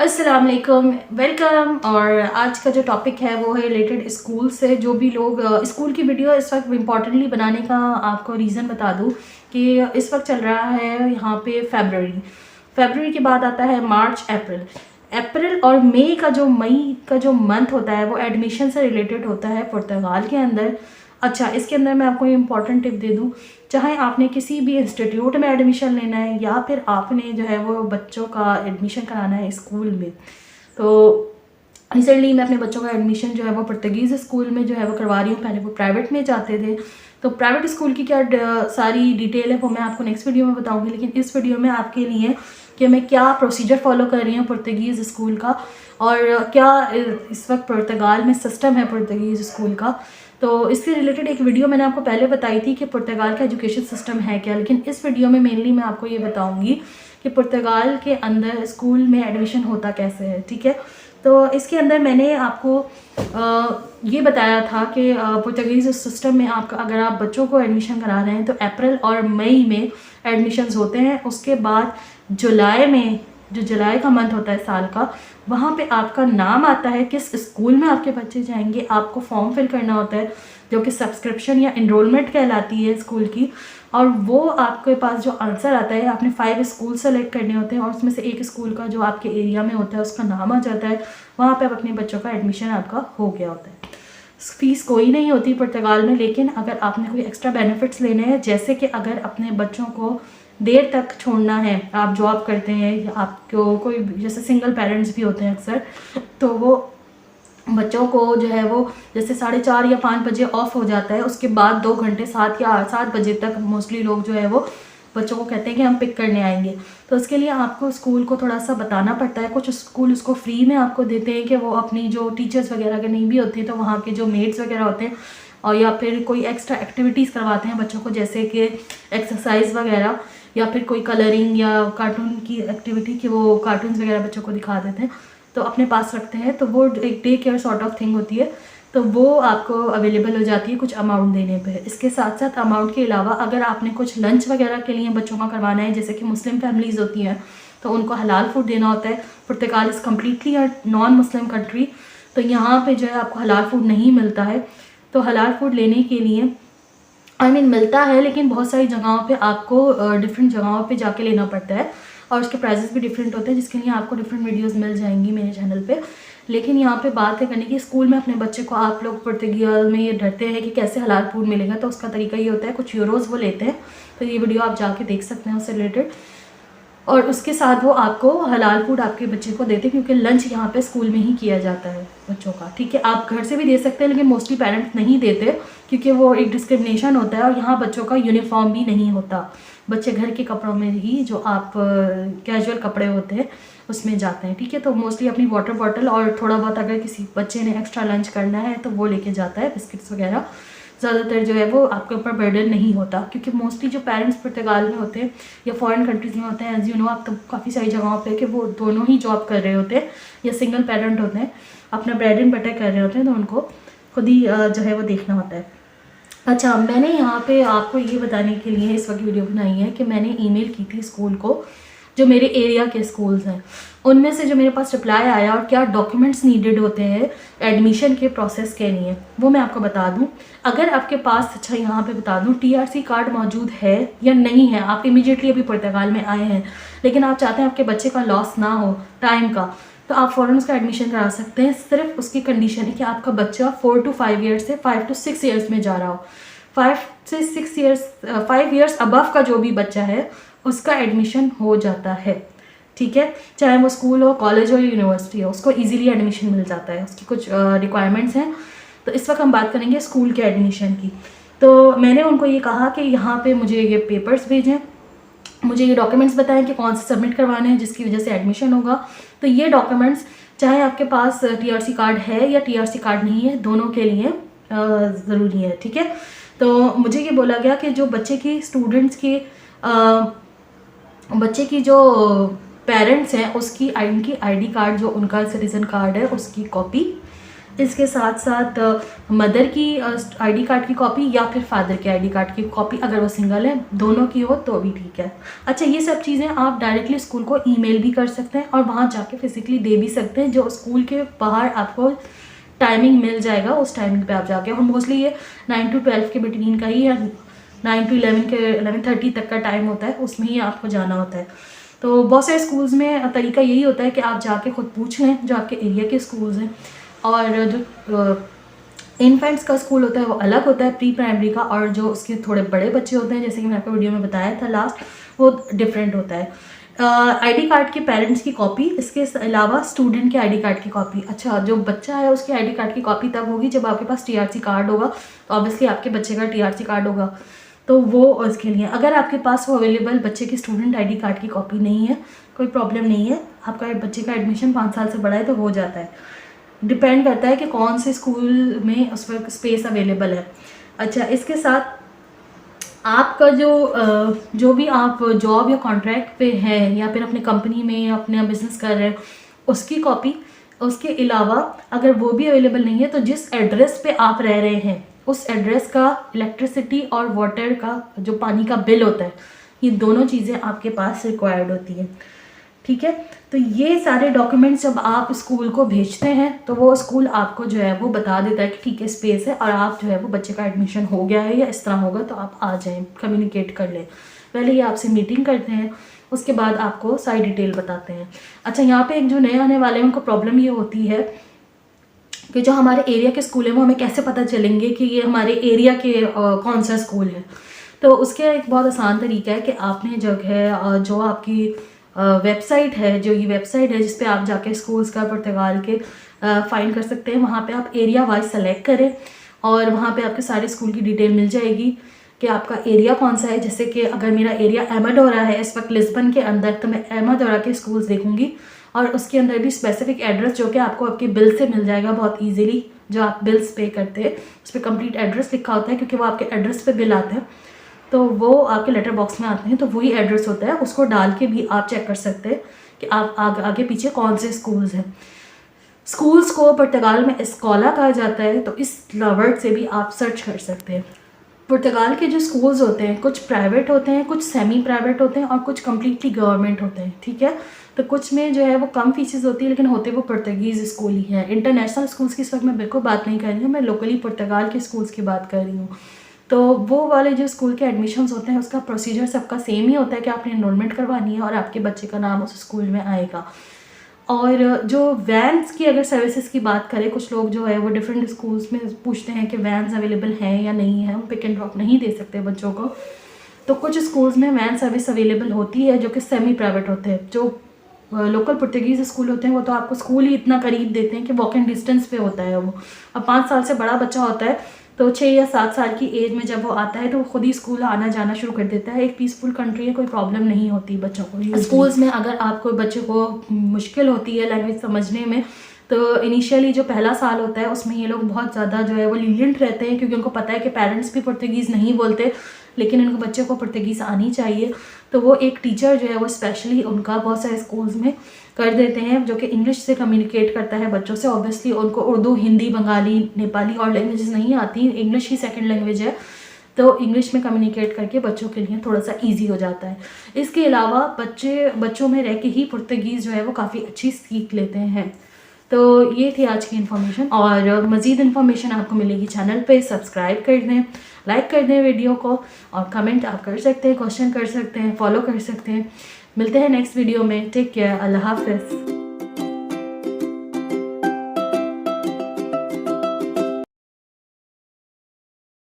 अस्सलाम वालेकुम, वेलकम। और आज का जो टॉपिक है वो है रिलेटेड स्कूल से। जो भी लोग स्कूल की वीडियो इस वक्त इम्पॉर्टेंटली बनाने का आपको रीज़न बता दूं कि इस वक्त चल रहा है यहाँ पे फरवरी के बाद आता है मार्च, अप्रैल और मई का जो मंथ होता है वो एडमिशन से रिलेटेड होता है पुर्तगाल के अंदर। अच्छा, इसके अंदर मैं आपको इम्पॉर्टेंट टिप दे दूँ, चाहे आपने किसी भी इंस्टीट्यूट में एडमिशन लेना है या फिर आपने जो है वो बच्चों का एडमिशन कराना है स्कूल में, तो रिसेंटली मैं अपने बच्चों का एडमिशन जो है वो पुर्तगीज़ स्कूल में जो है वो करवा रही हूँ। पहले वो प्राइवेट में जाते थे, तो प्राइवेट स्कूल की क्या सारी डिटेल है वो मैं आपको नेक्स्ट वीडियो में बताऊँगी। लेकिन इस वीडियो में आपके लिए कि मैं क्या प्रोसीजर फॉलो कर रही हूँ पुर्तगीज़ स्कूल का, और क्या इस वक्त पुर्तगाल में सिस्टम है पुर्तगीज़ स्कूल का। तो इससे रिलेटेड एक वीडियो मैंने आपको पहले बताई थी कि पुर्तगाल का एजुकेशन सिस्टम है क्या, लेकिन इस वीडियो में मेनली मैं आपको ये बताऊंगी कि पुर्तगाल के अंदर स्कूल में एडमिशन होता कैसे है। ठीक है, तो इसके अंदर मैंने आपको ये बताया था कि पुर्तगीज़ सिस्टम में आपका अगर आप बच्चों को एडमिशन करा रहे हैं तो अप्रैल और मई में एडमिशन्स होते हैं। उसके बाद जुलाई में, जो जुलाई का मंथ होता है साल का, वहाँ पे आपका नाम आता है, किस स्कूल में आपके बच्चे जाएंगे, आपको फॉर्म फिल करना होता है जो कि सब्सक्रिप्शन या इनरोलमेंट कहलाती है स्कूल की। और वो आपके पास जो आंसर आता है, आपने 5 स्कूल सेलेक्ट करने होते हैं और उसमें से एक स्कूल का जो आपके एरिया में होता है उसका नाम आ जाता है। वहाँ पे आप अपने बच्चों का एडमिशन आपका हो गया होता है। फीस कोई नहीं होती पुर्तगाल में, लेकिन अगर आपने कोई एक्स्ट्रा बेनिफिट्स लेने हैं, जैसे कि अगर अपने बच्चों को देर तक छोड़ना है, आप जॉब करते हैं या आपको कोई जैसे सिंगल पेरेंट्स भी होते हैं अक्सर, तो वो बच्चों को जो है वो जैसे 4:30 या 5 बजे ऑफ हो जाता है, उसके बाद 2 घंटे 7 बजे तक मोस्टली लोग जो है वो बच्चों को कहते हैं कि हम पिक करने आएंगे। तो उसके लिए आपको स्कूल को थोड़ा सा बताना पड़ता है। कुछ स्कूल उसको फ्री में आपको देते हैं कि वो अपनी जो टीचर्स वगैरह के नहीं भी होते तो वहाँ के जो मेड्स वगैरह होते हैं, और या फिर कोई एक्स्ट्रा एक्टिविटीज़ करवाते हैं बच्चों को, जैसे कि एक्सरसाइज वगैरह या फिर कोई कलरिंग या कार्टून की एक्टिविटी कि वो कार्टून्स वगैरह बच्चों को दिखा देते हैं, तो अपने पास रखते हैं। तो वो एक day care sort of thing होती है, तो वो आपको अवेलेबल हो जाती है कुछ अमाउंट देने पे। इसके साथ साथ अमाउंट के अलावा अगर आपने कुछ लंच वगैरह के लिए बच्चों का करवाना है, जैसे कि मुस्लिम फैमिलीज़ होती हैं तो उनको हलाल फूड देना होता है। Portugal is completely a non Muslim country, तो यहाँ पे जो है आपको हलाल फूड नहीं मिलता है। तो हलाल फूड लेने के लिए मिलता है, लेकिन बहुत सारी जगहों पे आपको डिफरेंट जगहों पे जाके लेना पड़ता है और उसके प्राइसेस भी डिफरेंट होते हैं, जिसके लिए आपको डिफरेंट वीडियोस मिल जाएंगी मेरे चैनल पे। लेकिन यहाँ पे बात है करने की, स्कूल में अपने बच्चे को आप लोग पुर्तगाल में ये डरते हैं कि कैसे हलाल फूड मिलेगा, तो उसका तरीका ये होता है, कुछ यूरोज़ वो लेते हैं, तो ये वीडियो आप जाके देख सकते हैं उससे रिलेटेड। और उसके साथ वो आपको हलाल फूड आपके बच्चे को देते हैं, क्योंकि लंच यहाँ पे स्कूल में ही किया जाता है बच्चों का। ठीक है, आप घर से भी दे सकते हैं, लेकिन मोस्टली पेरेंट्स नहीं देते क्योंकि वो एक डिस्क्रिमिनेशन होता है। और यहाँ बच्चों का यूनिफॉर्म भी नहीं होता, बच्चे घर के कपड़ों में ही, जो आप कैजुअल कपड़े होते हैं उसमें जाते हैं। ठीक है, तो मोस्टली अपनी वाटर बॉटल और थोड़ा बहुत अगर किसी बच्चे ने एक्स्ट्रा लंच करना है तो वो लेके जाता है, बिस्किट्स वगैरह। ज़्यादातर जो है वो आपके ऊपर बर्डन नहीं होता, क्योंकि मोस्टली जो पेरेंट्स पुर्तगाल में होते हैं या फॉरेन कंट्रीज़ में होते हैं, एज यू नो, आप तो काफ़ी सारी जगहों पे कि वो दोनों ही जॉब कर रहे होते हैं या सिंगल पेरेंट होते हैं, अपना ब्रेड एंड बटर कर रहे होते हैं, तो उनको खुद ही जो है वो देखना होता है। अच्छा, मैंने यहाँ पे आपको ये बताने के लिए इस वक्त वीडियो बनाई है कि मैंने ईमेल की थी स्कूल को, जो मेरे एरिया के स्कूल्स हैं, उनमें से जो मेरे पास रिप्लाई आया और क्या डॉक्यूमेंट्स नीडेड होते हैं एडमिशन के प्रोसेस के लिए, वो मैं आपको बता दूं। अगर आपके पास, अच्छा यहाँ पे बता दूं, टीआरसी कार्ड मौजूद है या नहीं है, आप इमीडिएटली अभी पुर्तगाल में आए हैं लेकिन आप चाहते हैं आपके बच्चे का लॉस ना हो टाइम का, तो आप फ़ौरन उसका एडमिशन करा सकते हैं। सिर्फ उसकी कंडीशन है कि आपका बच्चा 4 to 5 ईयर्स से 5 to 6 ईयर्स में जा रहा हो। 5 ईयर्स अबव का जो भी बच्चा है उसका एडमिशन हो जाता है। ठीक है, चाहे वो स्कूल हो, कॉलेज हो या यूनिवर्सिटी हो, उसको इजीली एडमिशन मिल जाता है। उसकी कुछ रिक्वायरमेंट्स हैं। तो इस वक्त हम बात करेंगे स्कूल के एडमिशन की। तो मैंने उनको ये कहा कि यहाँ पे मुझे ये पेपर्स भेजें, मुझे ये डॉक्यूमेंट्स बताएं कि कौन से सबमिट करवाने हैं जिसकी वजह से एडमिशन होगा। तो ये डॉक्यूमेंट्स, चाहे आपके पास टीआरसी कार्ड है या टीआरसी कार्ड नहीं है, दोनों के लिए ज़रूरी है। ठीक है, तो मुझे ये बोला गया कि जो बच्चे की जो पेरेंट्स हैं उसकी उनकी आईडी कार्ड, जो उनका सिटीज़न कार्ड है, उसकी कॉपी इसके साथ साथ मदर की आईडी कार्ड की कॉपी या फिर फादर के आईडी कार्ड की कॉपी, अगर वो सिंगल है, दोनों की हो तो भी ठीक है। अच्छा, ये सब चीज़ें आप डायरेक्टली स्कूल को ईमेल भी कर सकते हैं और वहाँ जाके फिजिकली दे भी सकते हैं, जो स्कूल के बाहर आपको टाइमिंग मिल जाएगा, उस टाइमिंग पे आप जाके। और मोस्टली ये 9 to 12 के बिटवीन का ही है, 9 to 11 के 11:30 तक का टाइम होता है, उसमें ही आपको जाना होता है। तो बहुत सारे स्कूल्स में तरीका यही होता है कि आप जाके खुद पूछ लें जो आपके एरिया के स्कूल्स हैं। और जो इन्फेंट्स का स्कूल होता है वो अलग होता है प्री प्राइमरी का, और जो उसके थोड़े बड़े बच्चे होते हैं, जैसे कि मैंने आपको वीडियो में बताया था लास्ट, वो डिफरेंट होता है। आईडी कार्ड के पेरेंट्स की कॉपी, इसके अलावा स्टूडेंट के आईडी कार्ड की कॉपी। अच्छा, जो बच्चा है उसकी आईडी कार्ड की कॉपी तब होगी जब आपके पास टीआरसी कार्ड होगा, तो ऑब्वियसली आपके बच्चे का टीआरसी कार्ड होगा, तो वो उसके लिए। अगर आपके पास वो अवेलेबल बच्चे की स्टूडेंट आईडी कार्ड की कॉपी नहीं है, कोई प्रॉब्लम नहीं है, आपका बच्चे का एडमिशन 5 साल से बड़ा है तो हो जाता है। डिपेंड करता है कि कौन से स्कूल में उस वक्त स्पेस अवेलेबल है। अच्छा, इसके साथ आपका जो भी आप जॉब या कॉन्ट्रैक्ट पे है या फिर अपने कंपनी में अपना बिजनेस कर रहे हैं, उसकी कॉपी। उसके अलावा अगर वो भी अवेलेबल नहीं है तो जिस एड्रेस पे आप रह रहे हैं उस एड्रेस का इलेक्ट्रिसिटी और वाटर का जो पानी का बिल होता है, ये दोनों चीज़ें आपके पास रिक्वायर्ड होती हैं। ठीक है, तो ये सारे डॉक्यूमेंट्स जब आप स्कूल को भेजते हैं तो वो स्कूल आपको जो है वो बता देता है कि ठीक है स्पेस है और आप जो है वो बच्चे का एडमिशन हो गया है या इस तरह होगा, तो आप आ जाएं, कम्युनिकेट कर लें। पहले ये आपसे मीटिंग करते हैं, उसके बाद आपको सारी डिटेल बताते हैं। अच्छा, यहाँ पे एक जो नए आने वाले हैं उनको प्रॉब्लम ये होती है कि जो हमारे एरिया के स्कूल हैं वो हमें कैसे पता चलेंगे कि ये हमारे एरिया के कौन सा स्कूल है। तो उसके एक बहुत आसान तरीका है कि आपने जो है जो आपकी वेबसाइट है, जो ये वेबसाइट है जिस पे आप जाके स्कूल्स का पुर्तगाल के फाइंड कर सकते हैं, वहाँ पे आप एरिया वाइज सेलेक्ट करें और वहाँ पे आपके सारे स्कूल की डिटेल मिल जाएगी कि आपका एरिया कौन सा है। जैसे कि अगर मेरा एरिया एमाडोरा है इस वक्त लिस्बन के अंदर, तो मैं एमाडोरा के स्कूल्स देखूंगी और उसके अंदर भी स्पेसिफिक एड्रेस जो कि आपको आपके बिल से मिल जाएगा बहुत ईजिली। जो आप बिल्स पे करते हैं उस पर कंप्लीट एड्रेस लिखा होता है क्योंकि वो आपके एड्रेस पे बिल आते हैं, तो वो आपके लेटर बॉक्स में आते हैं, तो वही एड्रेस होता है। उसको डाल के भी आप चेक कर सकते हैं कि आप आगे पीछे कौन से स्कूल्स हैं। स्कूल्स को पुर्तगाल में एस्कोला कहा जाता है, तो इस वर्ड से भी आप सर्च कर सकते हैं। पुर्तगाल के जो स्कूल्स होते हैं कुछ प्राइवेट होते हैं, कुछ सेमी प्राइवेट होते हैं और कुछ कम्प्लीटली गवर्नमेंट होते हैं। ठीक है, तो कुछ में जो है वो कम फीसेस होती है लेकिन होते वो पुर्तगीज़ स्कूल ही हैं। इंटरनेशनल स्कूल्स की इस वक्त मैं बिल्कुल बात नहीं कर रही हूँ, मैं लोकली पुर्तगाल के स्कूल्स की बात कर रही हूँ। तो वो वाले जो स्कूल के एडमिशन्स होते हैं उसका प्रोसीजर सबका सेम ही होता है कि आपने एनरोलमेंट करवानी है और आपके बच्चे का नाम उस स्कूल में आएगा। और जो वैन्स की अगर सर्विसेज की बात करें, कुछ लोग जो है वो डिफरेंट स्कूल्स में पूछते हैं कि वैन्स अवेलेबल हैं या नहीं है, हम पिक एंड ड्रॉप नहीं दे सकते बच्चों को। तो कुछ स्कूल्स में वैन सर्विस अवेलेबल होती है जो कि सेमी प्राइवेट होते हैं। जो लोकल पुर्तगीज़ स्कूल होते हैं वो तो आपको स्कूल ही इतना करीब देते हैं कि वॉकिंग डिस्टेंस पे होता है वो। अब 5 साल से बड़ा बच्चा होता है तो 6 या 7 साल की एज में जब वो आता है तो वो खुद ही स्कूल आना जाना शुरू कर देता है। एक पीसफुल कंट्री है, कोई प्रॉब्लम नहीं होती बच्चों को। स्कूल्स में अगर आपको बच्चे को मुश्किल होती है लैंग्वेज समझने में, तो इनिशियली जो पहला साल होता है उसमें ये लोग बहुत ज़्यादा जो है वो लीजेंट रहते हैं क्योंकि उनको पता है कि पेरेंट्स भी पुर्तगीज़ नहीं बोलते लेकिन इनको बच्चे को पुर्तगीज़ आनी चाहिए। तो वो एक टीचर जो है वो स्पेशली उनका बहुत सारे स्कूल्स में कर देते हैं जो कि इंग्लिश से कम्युनिकेट करता है बच्चों से। ऑब्वियसली उनको उर्दू, हिंदी, बंगाली, नेपाली और लैंग्वेजेस नहीं आती, इंग्लिश ही सेकंड लैंग्वेज है, तो इंग्लिश में कम्युनिकेट करके बच्चों के लिए थोड़ा सा इजी हो जाता है। इसके अलावा बच्चों में रह के ही पुर्तगीज़ जो है वो काफ़ी अच्छी सीख लेते हैं। तो ये थी आज की इन्फॉर्मेशन और मज़ीद इन्फॉर्मेशन आपको मिलेगी चैनल पे। सब्सक्राइब कर दें, लाइक कर दें वीडियो को और कमेंट आप कर सकते हैं, क्वेश्चन कर सकते हैं, फॉलो कर सकते हैं। मिलते हैं नेक्स्ट वीडियो में। टेक केयर, अल्लाह हाफ़िज़।